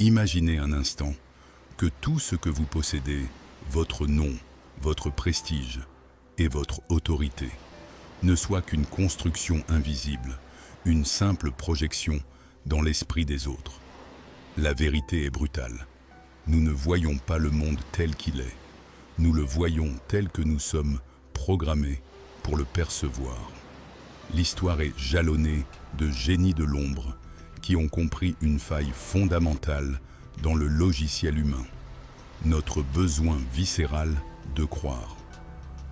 Imaginez un instant que tout ce que vous possédez, votre nom, votre prestige et votre autorité, ne soit qu'une construction invisible, une simple projection dans l'esprit des autres. La vérité est brutale. Nous ne voyons pas le monde tel qu'il est. Nous le voyons tel que nous sommes programmés pour le percevoir. L'histoire est jalonnée de génies de l'ombre qui ont compris une faille fondamentale dans le logiciel humain, notre besoin viscéral de croire.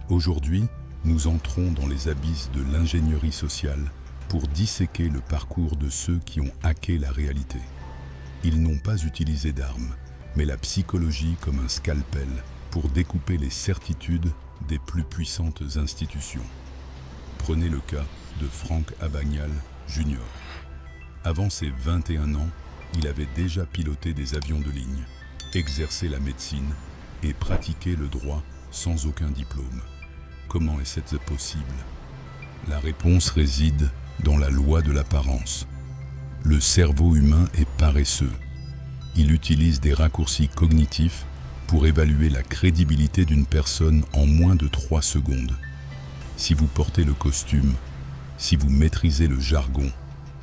Aujourd'hui, nous entrons dans les abysses de l'ingénierie sociale pour disséquer le parcours de ceux qui ont hacké la réalité. Ils n'ont pas utilisé d'armes, mais la psychologie comme un scalpel pour découper les certitudes des plus puissantes institutions. Prenez le cas de Frank Abagnale Jr. Avant ses 21 ans, il avait déjà piloté des avions de ligne, exercé la médecine et pratiqué le droit sans aucun diplôme. Comment est-ce possible? La réponse réside dans la loi de l'apparence. Le cerveau humain est paresseux. Il utilise des raccourcis cognitifs pour évaluer la crédibilité d'une personne en moins de 3 secondes. Si vous portez le costume, si vous maîtrisez le jargon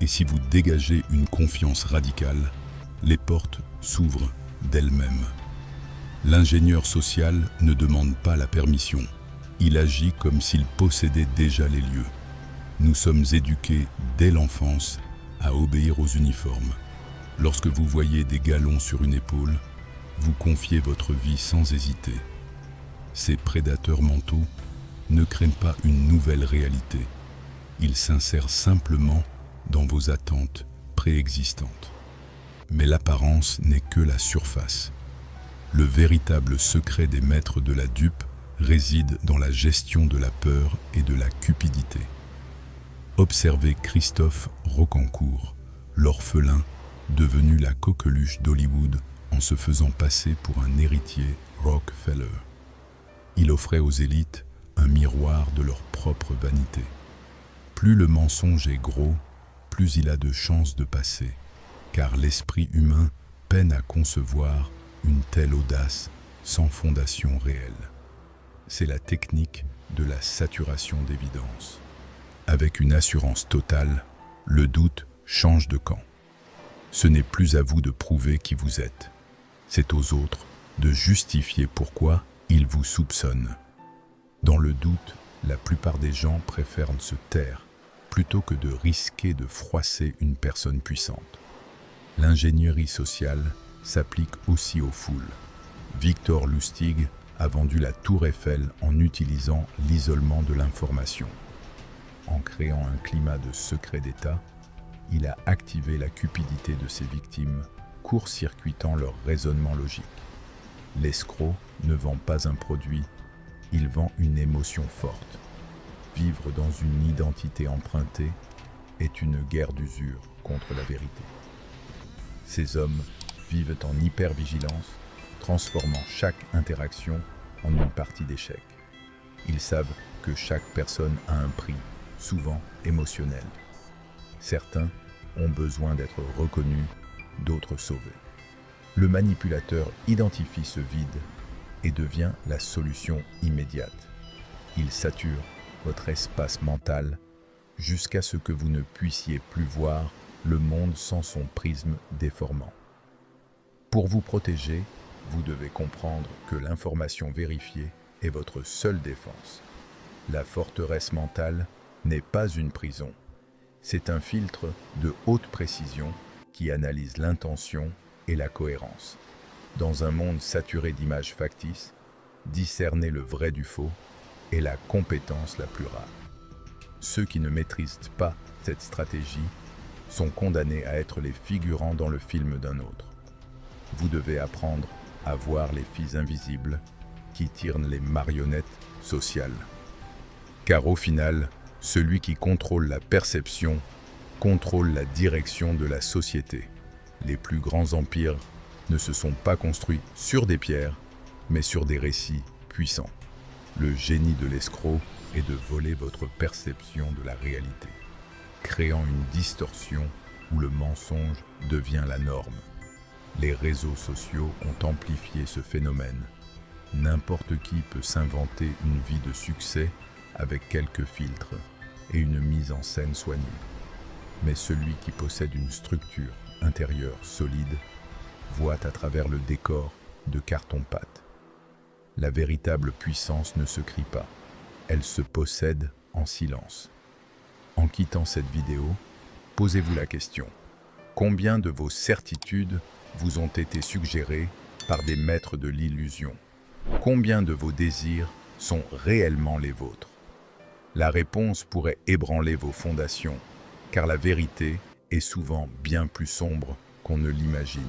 et si vous dégagez une confiance radicale, les portes s'ouvrent d'elles-mêmes. L'ingénieur social ne demande pas la permission. Il agit comme s'il possédait déjà les lieux. Nous sommes éduqués dès l'enfance à obéir aux uniformes. Lorsque vous voyez des galons sur une épaule, vous confiez votre vie sans hésiter. Ces prédateurs mentaux ne craignent pas une nouvelle réalité. Ils s'insèrent simplement dans vos attentes préexistantes. Mais l'apparence n'est que la surface. Le véritable secret des maîtres de la dupe réside dans la gestion de la peur et de la cupidité. Observez Christophe Rocancourt, l'orphelin devenu la coqueluche d'Hollywood en se faisant passer pour un héritier Rockefeller. Il offrait aux élites un miroir de leur propre vanité. Plus le mensonge est gros, plus il a de chances de passer, car l'esprit humain peine à concevoir une telle audace sans fondation réelle. C'est la technique de la saturation d'évidence. Avec une assurance totale, le doute change de camp. Ce n'est plus à vous de prouver qui vous êtes. C'est aux autres de justifier pourquoi ils vous soupçonnent. Dans le doute, la plupart des gens préfèrent se taire plutôt que de risquer de froisser une personne puissante. L'ingénierie sociale s'applique aussi aux foules. Victor Lustig a vendu la Tour Eiffel en utilisant l'isolement de l'information. En créant un climat de secret d'État, il a activé la cupidité de ses victimes, court-circuitant leur raisonnement logique. L'escroc ne vend pas un produit, il vend une émotion forte. Vivre dans une identité empruntée est une guerre d'usure contre la vérité. Ces hommes vivent en hypervigilance, transformant chaque interaction en une partie d'échec. Ils savent que chaque personne a un prix, souvent émotionnel. Certains ont besoin d'être reconnus, d'autres sauvés. Le manipulateur identifie ce vide et devient la solution immédiate. Il sature votre espace mental jusqu'à ce que vous ne puissiez plus voir le monde sans son prisme déformant. Pour vous protéger, vous devez comprendre que l'information vérifiée est votre seule défense. La forteresse mentale n'est pas une prison. C'est un filtre de haute précision qui analyse l'intention et la cohérence. Dans un monde saturé d'images factices, discerner le vrai du faux est la compétence la plus rare. Ceux qui ne maîtrisent pas cette stratégie sont condamnés à être les figurants dans le film d'un autre. Vous devez apprendre à voir les fils invisibles qui tirent les marionnettes sociales. Car au final, celui qui contrôle la perception contrôle la direction de la société. Les plus grands empires ne se sont pas construits sur des pierres, mais sur des récits puissants. Le génie de l'escroc est de voler votre perception de la réalité, créant une distorsion où le mensonge devient la norme. Les réseaux sociaux ont amplifié ce phénomène. N'importe qui peut s'inventer une vie de succès avec quelques filtres et une mise en scène soignée. Mais celui qui possède une structure intérieure solide voit à travers le décor de carton-pâte. La véritable puissance ne se crie pas, elle se possède en silence. En quittant cette vidéo, posez-vous la question: combien de vos certitudes vous ont été suggérées par des maîtres de l'illusion? Combien de vos désirs sont réellement les vôtres? La réponse pourrait ébranler vos fondations, car la vérité est souvent bien plus sombre qu'on ne l'imagine.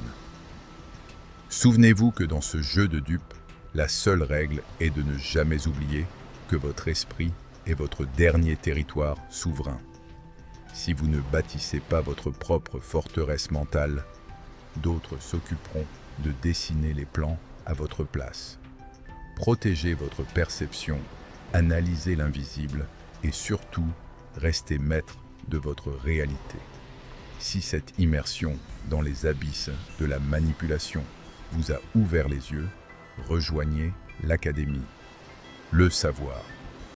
Souvenez-vous que dans ce jeu de dupes, la seule règle est de ne jamais oublier que votre esprit est votre dernier territoire souverain. Si vous ne bâtissez pas votre propre forteresse mentale, d'autres s'occuperont de dessiner les plans à votre place. Protégez votre perception, analysez l'invisible et surtout, restez maître de votre réalité. Si cette immersion dans les abysses de la manipulation vous a ouvert les yeux, rejoignez l'Académie. Le savoir,